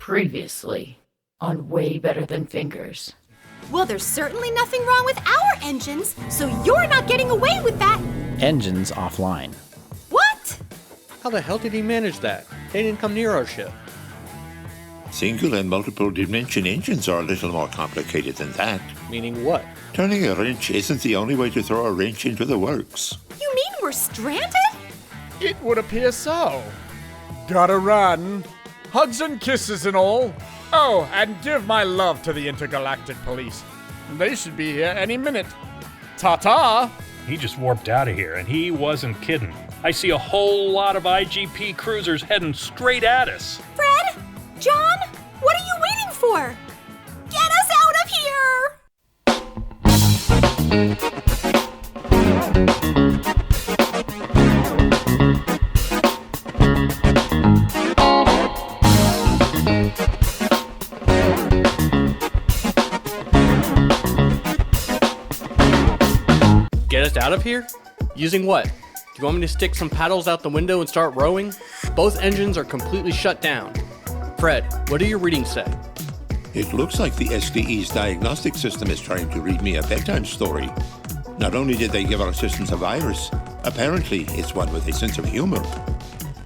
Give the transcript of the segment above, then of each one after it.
Previously on Way Better Than Fingers. Well, there's certainly nothing wrong with our engines, so you're not getting away with that. Engines offline. What? How the hell did he manage that? They didn't come near our ship. Single and multiple dimension engines are a little more complicated than that. Meaning what? Turning a wrench isn't the only way to throw a wrench into the works. You mean we're stranded? It would appear so. Gotta run. Hugs and kisses and all. Oh, and give my love to the intergalactic police. They should be here any minute. Ta-ta! He just warped out of here, and he wasn't kidding. I see a whole lot of IGP cruisers heading straight at us. Fred? John? What are you waiting for? Get us out of here! Get us out of here? Using what? Do you want me to stick some paddles out the window and start rowing? Both engines are completely shut down. Fred, what do your readings say? It looks like the SDE's diagnostic system is trying to read me a bedtime story. Not only did they give our systems a virus, apparently it's one with a sense of humor.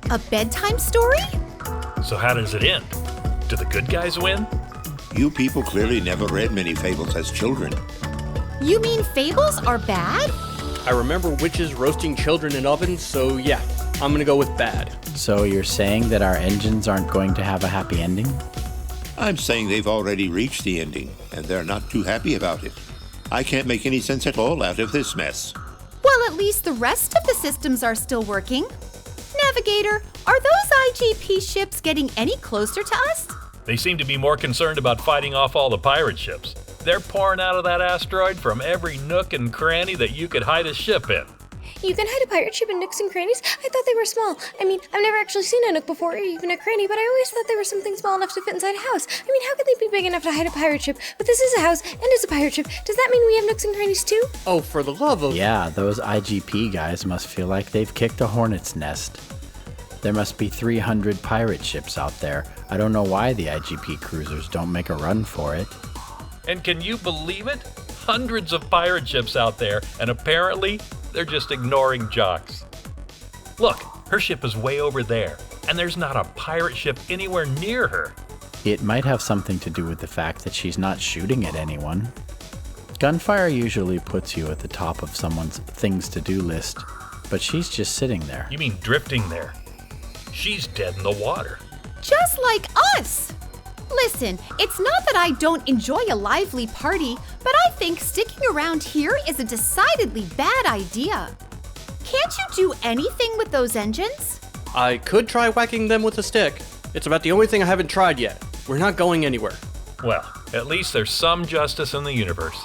A bedtime story? So how does it end? Do the good guys win? You people clearly never read many fables as children. You mean fables are bad? I remember witches roasting children in ovens, so yeah, I'm gonna go with bad. So you're saying that our engines aren't going to have a happy ending? I'm saying they've already reached the ending, and they're not too happy about it. I can't make any sense at all out of this mess. Well, at least the rest of the systems are still working. Navigator, are those IGP ships getting any closer to us? They seem to be more concerned about fighting off all the pirate ships. They're pouring out of that asteroid from every nook and cranny that you could hide a ship in. You can hide a pirate ship in nooks and crannies? I thought they were small. I mean, I've never actually seen a nook before, or even a cranny, but I always thought they were something small enough to fit inside a house. I mean, how could they be big enough to hide a pirate ship? But this is a house, and it's a pirate ship. Does that mean we have nooks and crannies too? Oh, for the love of... Yeah, those IGP guys must feel like they've kicked a hornet's nest. There must be 300 pirate ships out there. I don't know why the IGP cruisers don't make a run for it. And can you believe it? Hundreds of pirate ships out there, and apparently they're just ignoring Jocks. Look, her ship is way over there, and there's not a pirate ship anywhere near her. It might have something to do with the fact that she's not shooting at anyone. Gunfire usually puts you at the top of someone's things-to-do list, but she's just sitting there. You mean drifting there? She's dead in the water. Just like us! Listen, it's not that I don't enjoy a lively party, but I think sticking around here is a decidedly bad idea. Can't you do anything with those engines? I could try whacking them with a stick. It's about the only thing I haven't tried yet. We're not going anywhere. Well, at least there's some justice in the universe.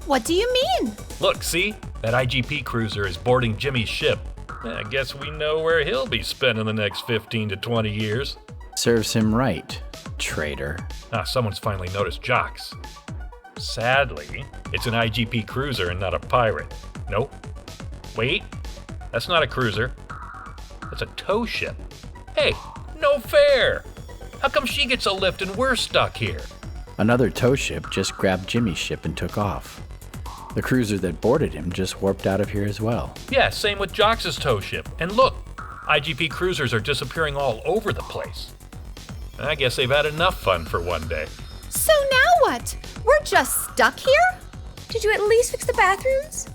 What do you mean? Look, see? That IGP cruiser is boarding Jimmy's ship. I guess we know where he'll be spending the next 15 to 20 years. Serves him right, traitor. Someone's finally noticed Jocks. Sadly, it's an IGP cruiser and not a pirate. Nope. Wait, that's not a cruiser. That's a tow ship. Hey, no fair! How come she gets a lift and we're stuck here? Another tow ship just grabbed Jimmy's ship and took off. The cruiser that boarded him just warped out of here as well. Yeah, same with Jocks' tow ship. And look, IGP cruisers are disappearing all over the place. I guess they've had enough fun for one day. So now what? We're just stuck here? Did you at least fix the bathrooms?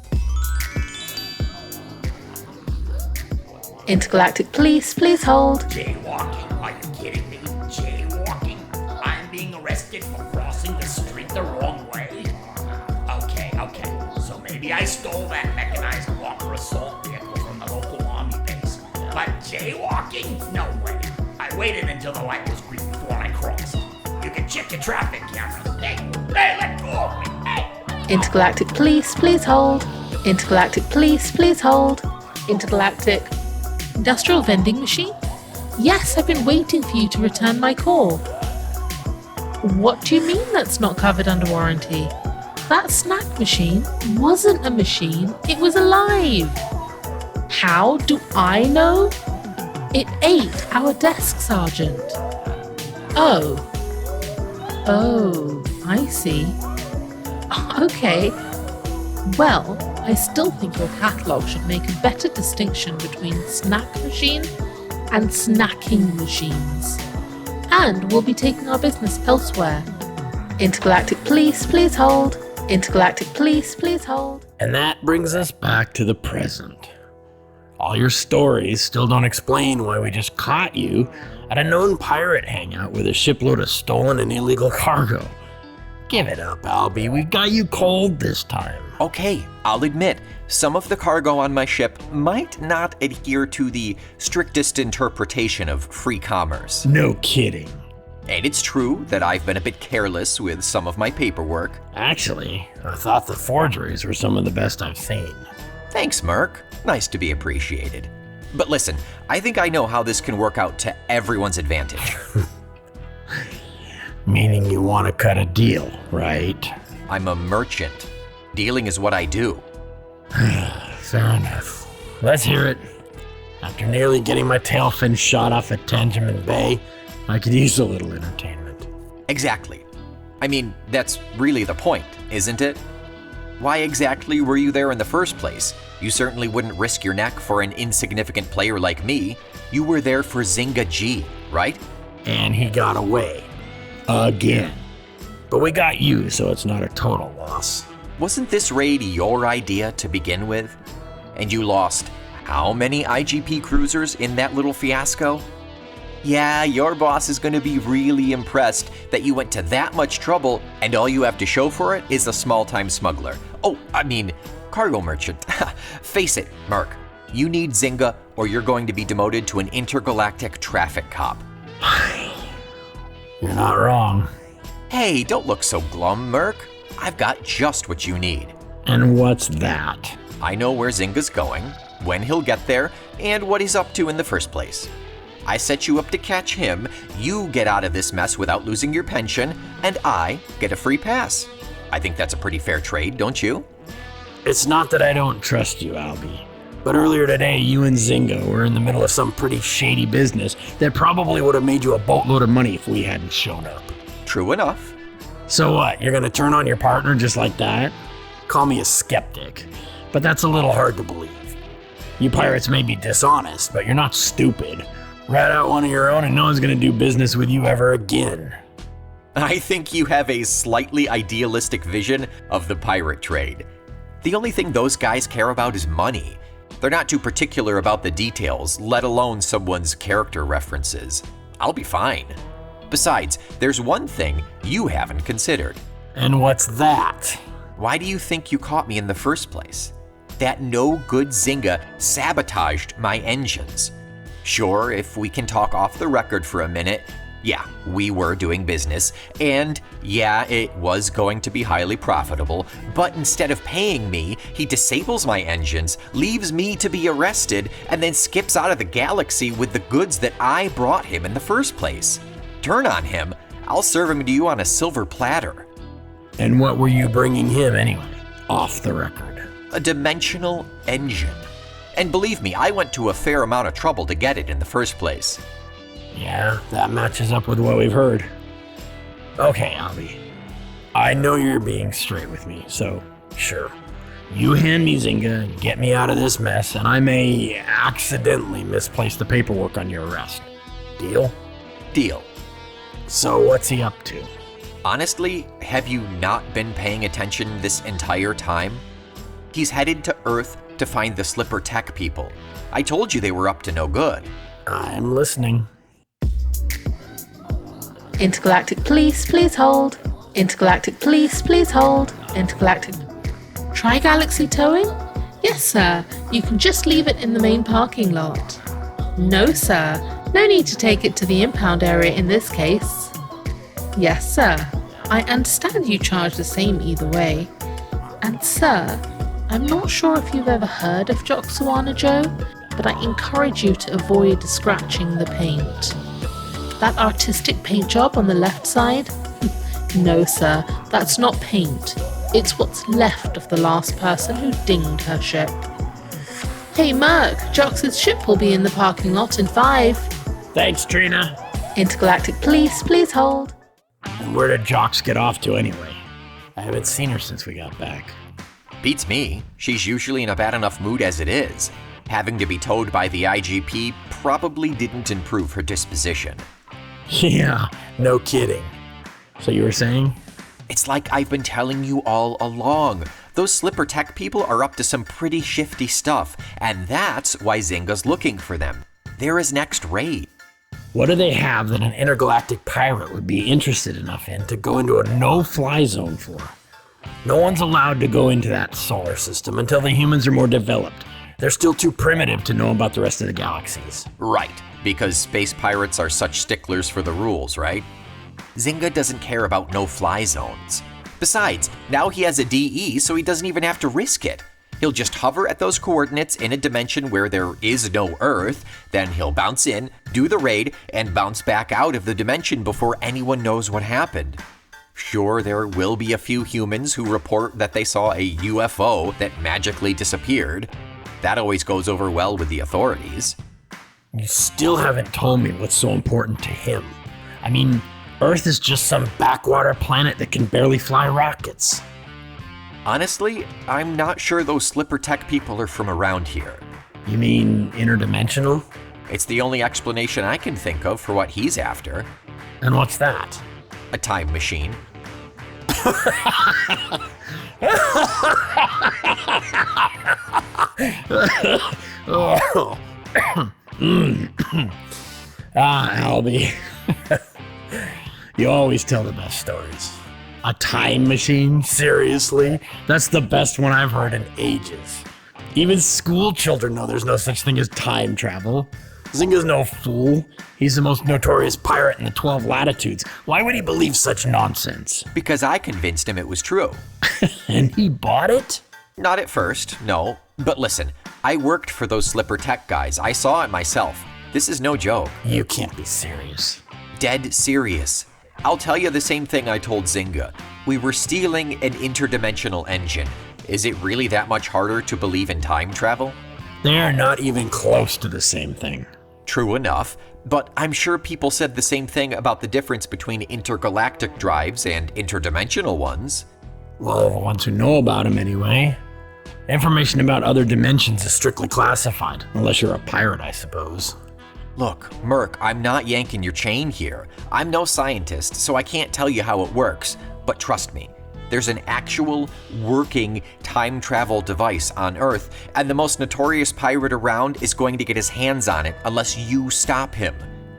Intergalactic Police, please hold. Jaywalking? Are you kidding me? Jaywalking? I'm being arrested for crossing the street the wrong way? Okay. So maybe I stole that mechanized walker assault vehicle from the local army base. But jaywalking? No way. I waited until the light was green before I crossed. You can check your traffic cameras. Hey, let go of me. Hey. Intergalactic Police, please hold. Intergalactic Police, please hold. Intergalactic Industrial Vending Machine? Yes, I've been waiting for you to return my call. What do you mean that's not covered under warranty? That snack machine wasn't a machine, it was alive. How do I know? It ate our desk sergeant. Oh, Oh, I see. Okay. Well, I still think your catalogue should make a better distinction between snack machine and snacking machines. And we'll be taking our business elsewhere. Intergalactic Police, please hold. Intergalactic Police, please hold. And that brings us back to the present. All your stories still don't explain why we just caught you at a known pirate hangout with a shipload of stolen and illegal cargo. Give it up, Albie. We've got you cold this time. Okay, I'll admit, some of the cargo on my ship might not adhere to the strictest interpretation of free commerce. No kidding. And it's true that I've been a bit careless with some of my paperwork. Actually, I thought the forgeries were some of the best I've seen. Thanks, Merc. Nice to be appreciated. But listen, I think I know how this can work out to everyone's advantage. Meaning you want to cut a deal, right? I'm a merchant. Dealing is what I do. Fair enough. Let's hear it. After nearly getting my tail fin shot off at Tangerman Bay, I could use a little entertainment. Exactly. I mean, that's really the point, isn't it? Why exactly were you there in the first place? You certainly wouldn't risk your neck for an insignificant player like me. You were there for Zynga G, right? And he got away. Again. But we got you, so it's not a total loss. Wasn't this raid your idea to begin with? And you lost how many IGP cruisers in that little fiasco? Yeah, your boss is going to be really impressed that you went to that much trouble and all you have to show for it is a small-time smuggler. Oh, I mean, cargo merchant. Face it, Merc, you need Zynga or you're going to be demoted to an intergalactic traffic cop. You're not wrong. Hey, don't look so glum, Merc. I've got just what you need. And what's that? I know where Zynga's going, when he'll get there, and what he's up to in the first place. I set you up to catch him, you get out of this mess without losing your pension, and I get a free pass. I think that's a pretty fair trade, don't you? It's not that I don't trust you, Albie. But earlier today, you and Zynga were in the middle of some pretty shady business that probably would have made you a boatload of money if we hadn't shown up. True enough. So what, you're gonna turn on your partner just like that? Call me a skeptic, but that's a little hard to believe. You pirates may be dishonest, but you're not stupid. Rat out one of your own and no one's gonna do business with you ever again. I think you have a slightly idealistic vision of the pirate trade. The only thing those guys care about is money. They're not too particular about the details, let alone someone's character references. I'll be fine. Besides, there's one thing you haven't considered. And what's that? Why do you think you caught me in the first place? That no-good Zynga sabotaged my engines. Sure, if we can talk off the record for a minute, yeah, we were doing business, and yeah, it was going to be highly profitable, but instead of paying me, he disables my engines, leaves me to be arrested, and then skips out of the galaxy with the goods that I brought him in the first place. Turn on him, I'll serve him to you on a silver platter. And what were you bringing him anyway, off the record? A dimensional engine. And believe me, I went to a fair amount of trouble to get it in the first place. Yeah, that matches up with what we've heard. Okay, Albie. I know you're being straight with me, so sure. You hand me Zynga and get me out of this mess, and I may accidentally misplace the paperwork on your arrest. Deal? Deal. So what's he up to? Honestly, have you not been paying attention this entire time? He's headed to Earth to find the Slipper Tech people. I told you they were up to no good. I'm listening. Intergalactic Police, please hold. Intergalactic Police, please hold. Intergalactic... Tri-Galaxy towing? Yes, sir. You can just leave it in the main parking lot. No, sir. No need to take it to the impound area in this case. Yes, sir. I understand you charge the same either way. And, sir, I'm not sure if you've ever heard of Joxawana Joe, but I encourage you to avoid scratching the paint. That artistic paint job on the left side? No, sir, that's not paint. It's what's left of the last person who dinged her ship. Hey, Merc, Jox's ship will be in the parking lot in 5. Thanks, Trina. Intergalactic Police, please hold. And where did Jocks get off to anyway? I haven't seen her since we got back. Beats me. She's usually in a bad enough mood as it is. Having to be towed by the IGP probably didn't improve her disposition. Yeah, no kidding. So you were saying? It's like I've been telling you all along. Those Slipper Tech people are up to some pretty shifty stuff, and that's why Zynga's looking for them. They're his next raid. What do they have that an intergalactic pirate would be interested enough in to go into a no-fly zone for? No one's allowed to go into that solar system until the humans are more developed. They're still too primitive to know about the rest of the galaxies. Right, because space pirates are such sticklers for the rules, right? Zynga doesn't care about no-fly zones. Besides, now he has a DE, so he doesn't even have to risk it. He'll just hover at those coordinates in a dimension where there is no Earth, then he'll bounce in, do the raid, and bounce back out of the dimension before anyone knows what happened. Sure, there will be a few humans who report that they saw a UFO that magically disappeared. That always goes over well with the authorities. You still haven't told me what's so important to him. I mean, Earth is just some backwater planet that can barely fly rockets. Honestly, I'm not sure those Slipper Tech people are from around here. You mean interdimensional? It's the only explanation I can think of for what he's after. And what's that? A time machine. Albie. You always tell the best stories. A time machine? Seriously? That's the best one I've heard in ages. Even school children know there's no such thing as time travel. Zynga's no fool. He's the most notorious pirate in the 12 latitudes. Why would he believe such nonsense? Because I convinced him it was true. And he bought it? Not at first, no. But listen, I worked for those Slipper Tech guys. I saw it myself. This is no joke. You can't be serious. Dead serious. I'll tell you the same thing I told Zynga. We were stealing an interdimensional engine. Is it really that much harder to believe in time travel? They're not even close to the same thing. True enough, but I'm sure people said the same thing about the difference between intergalactic drives and interdimensional ones. Well, the ones who know about them anyway. Information about other dimensions is strictly classified, unless you're a pirate, I suppose. Look, Merc, I'm not yanking your chain here. I'm no scientist, so I can't tell you how it works, but trust me, there's an actual working time travel device on Earth, and the most notorious pirate around is going to get his hands on it unless you stop him.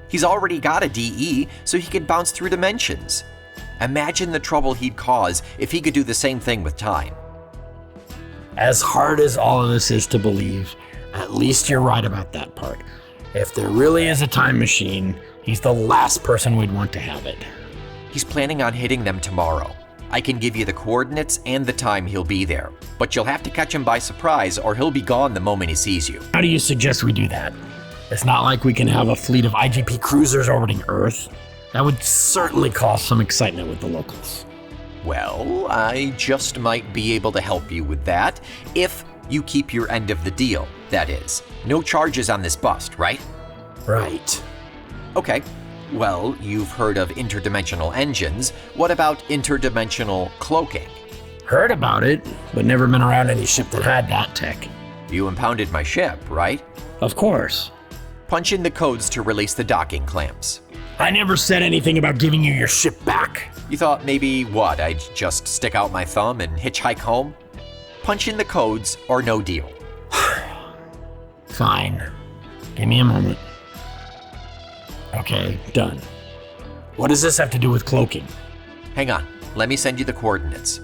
He's already got a DE, so he can bounce through dimensions. Imagine the trouble he'd cause if he could do the same thing with time. As hard as all of this is to believe, at least you're right about that part. If there really is a time machine, he's the last person we'd want to have it. He's planning on hitting them tomorrow. I can give you the coordinates and the time he'll be there, but you'll have to catch him by surprise or he'll be gone the moment he sees you. How do you suggest we do that? It's not like we can have a fleet of IGP cruisers orbiting Earth. That would certainly cause some excitement with the locals. Well, I just might be able to help you with that, if you keep your end of the deal, that is. No charges on this bust, right? Right. Okay. Well, you've heard of interdimensional engines. What about interdimensional cloaking? Heard about it, but never been around any ship that had that tech. You impounded my ship, right? Of course. Punch in the codes to release the docking clamps. I never said anything about giving you your ship back. You thought maybe, what, I'd just stick out my thumb and hitchhike home? Punch in the codes or no deal. Fine. Give me a moment. Okay, done. What does this have to do with cloaking? Hang on, let me send you the coordinates.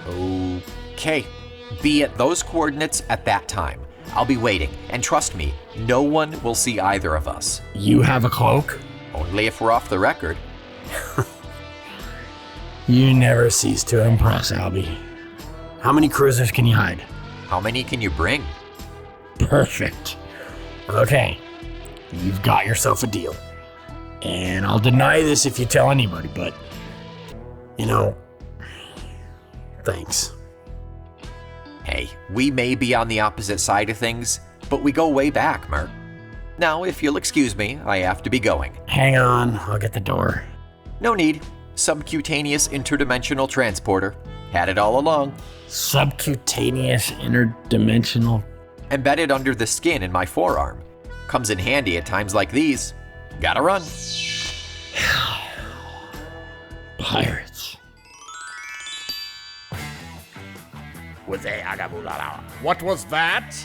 Okay, be at those coordinates at that time. I'll be waiting, and trust me, no one will see either of us. You have a cloak? Only if we're off the record. You never cease to impress, Albie. How many cruisers can you hide? How many can you bring? Perfect. Okay, you've got yourself a deal. And I'll deny this if you tell anybody, but, thanks. Hey, we may be on the opposite side of things, but we go way back, Merc. Now, if you'll excuse me, I have to be going. Hang on, I'll get the door. No need. Subcutaneous interdimensional transporter. Had it all along. Subcutaneous interdimensional. Embedded under the skin in my forearm. Comes in handy at times like these. Gotta run. Pirates. What was that?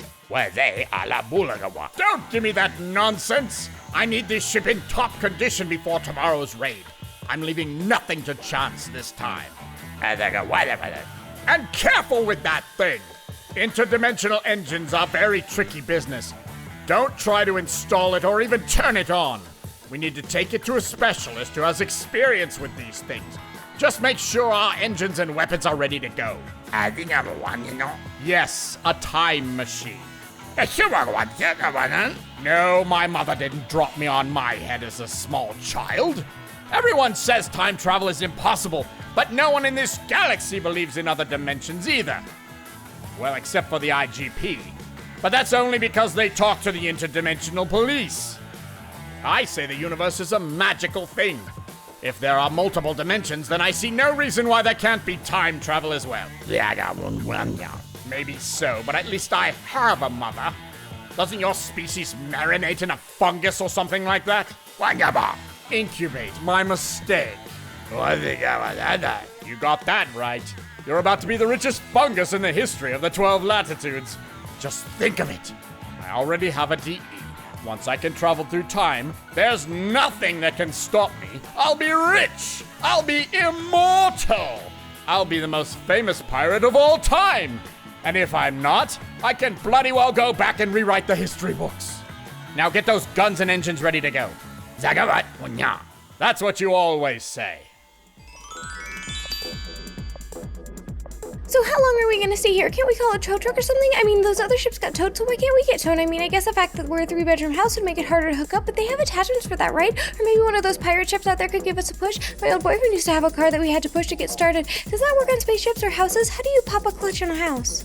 Don't give me that nonsense! I need this ship in top condition before tomorrow's raid. I'm leaving nothing to chance this time. And careful with that thing! Interdimensional engines are very tricky business. Don't try to install it or even turn it on. We need to take it to a specialist who has experience with these things. Just make sure our engines and weapons are ready to go. Yes, a time machine. No, my mother didn't drop me on my head as a small child. Everyone says time travel is impossible, but no one in this galaxy believes in other dimensions either. Well, except for the IGP. But that's only because they talk to the interdimensional police. I say the universe is a magical thing. If there are multiple dimensions, then I see no reason why there can't be time travel as well. Maybe so, but at least I have a mother. Doesn't your species marinate in a fungus or something like that? Incubate, my mistake. You got that right. You're about to be the richest fungus in the history of the 12 latitudes. Just think of it. I already have a DE. Once I can travel through time, there's nothing that can stop me. I'll be rich. I'll be immortal. I'll be the most famous pirate of all time. And if I'm not, I can bloody well go back and rewrite the history books. Now get those guns and engines ready to go. That's what you always say. So how long are we gonna stay here? Can't we call a tow truck or something? I mean, those other ships got towed, so why can't we get towed? I mean, I guess the fact that we're a 3-bedroom house would make it harder to hook up, but they have attachments for that, right? Or maybe one of those pirate ships out there could give us a push. My old boyfriend used to have a car that we had to push to get started. Does that work on spaceships or houses? How do you pop a clutch on a house?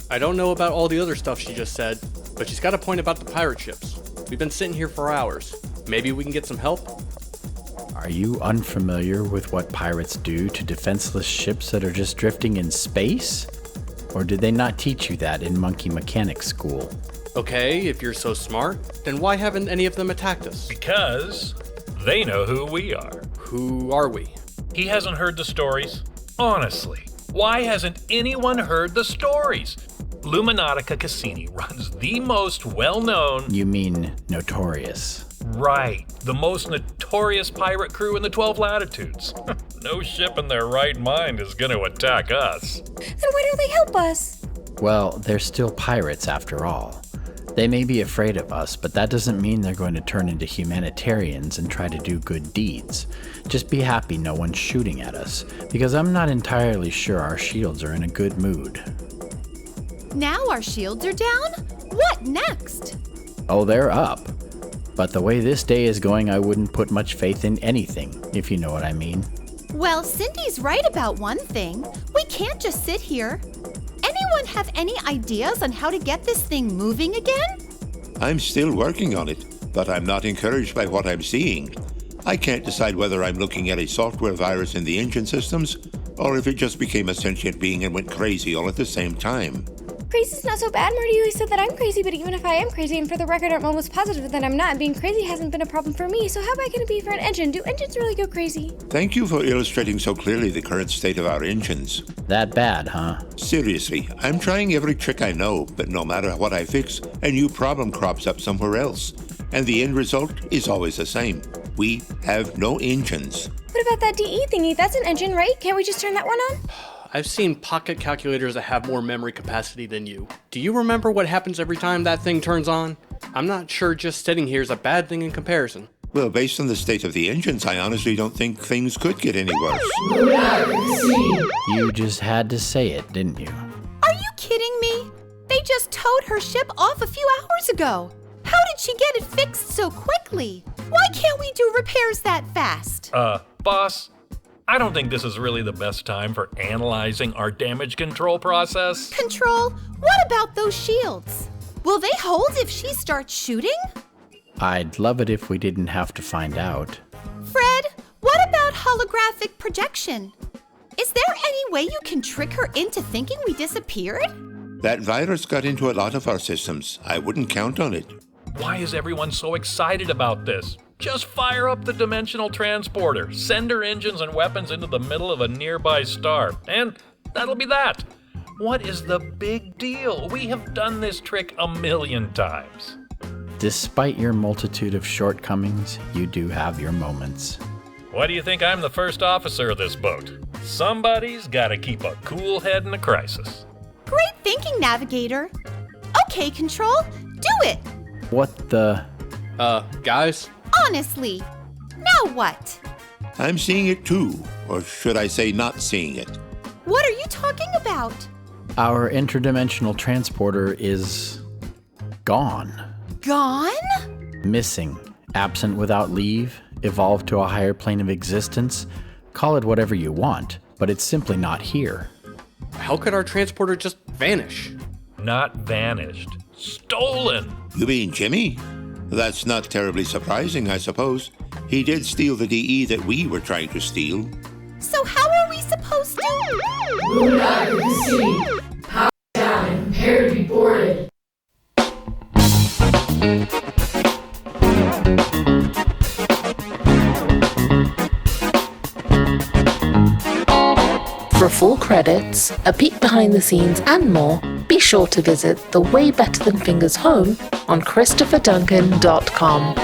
I don't know about all the other stuff she just said, but she's got a point about the pirate ships. We've been sitting here for hours. Maybe we can get some help? Are you unfamiliar with what pirates do to defenseless ships that are just drifting in space? Or did they not teach you that in monkey mechanics school? Okay, if you're so smart, then why haven't any of them attacked us? Because they know who we are. Who are we? He hasn't heard the stories. Honestly, why hasn't anyone heard the stories? Luminatica Cassini runs the most well-known... You mean notorious. Right, the most notorious pirate crew in the 12 latitudes. No ship in their right mind is going to attack us. Then why don't they help us? Well, they're still pirates after all. They may be afraid of us, but that doesn't mean they're going to turn into humanitarians and try to do good deeds. Just be happy no one's shooting at us, because I'm not entirely sure our shields are in a good mood. Now our shields are down? What next? Oh, they're up. But the way this day is going, I wouldn't put much faith in anything, if you know what I mean. Well, Cindy's right about one thing. We can't just sit here. Anyone have any ideas on how to get this thing moving again? I'm still working on it, but I'm not encouraged by what I'm seeing. I can't decide whether I'm looking at a software virus in the engine systems, or if it just became a sentient being and went crazy all at the same time. Crazy's not so bad. Marty always said that I'm crazy, but even if I am crazy, and for the record I'm almost positive that I'm not, being crazy hasn't been a problem for me, so how bad can it be for an engine? Do engines really go crazy? Thank you for illustrating so clearly the current state of our engines. That bad, huh? Seriously, I'm trying every trick I know, but no matter what I fix, a new problem crops up somewhere else. And the end result is always the same. We have no engines. What about that DE thingy? That's an engine, right? Can't we just turn that one on? I've seen pocket calculators that have more memory capacity than you. Do you remember what happens every time that thing turns on? I'm not sure just sitting here is a bad thing in comparison. Well, based on the state of the engines, I honestly don't think things could get any worse. You just had to say it, didn't you? Are you kidding me? They just towed her ship off a few hours ago. How did she get it fixed so quickly? Why can't we do repairs that fast? Boss, I don't think this is really the best time for analyzing our damage control process. Control? What about those shields? Will they hold if she starts shooting? I'd love it if we didn't have to find out. Fred, what about holographic projection. Is there any way you can trick her into thinking we disappeared? That virus got into a lot of our systems. I wouldn't count on it. Why is everyone so excited about this? Just fire up the dimensional transporter, send her engines and weapons into the middle of a nearby star, and that'll be that. What is the big deal? We have done this trick 1,000,000 times. Despite your multitude of shortcomings, you do have your moments. Why do you think I'm the first officer of this boat? Somebody's gotta keep a cool head in a crisis. Great thinking, Navigator. Okay, Control, do it. What the... Guys? Honestly. Now what? I'm seeing it too, or should I say not seeing it? What are you talking about? Our interdimensional transporter is... gone. Gone? Missing. Absent without leave. Evolved to a higher plane of existence. Call it whatever you want, but it's simply not here. How could our transporter just vanish? Not vanished. Stolen! You mean Jimmy? That's not terribly surprising, I suppose. He did steal the DE that we were trying to steal. So how are we supposed to... Move out of the sea. Power down and prepare to be boarded. For full credits, a peek behind the scenes and more, be sure to visit the Way Better Than Fingers home on ChristopherDuncan.com.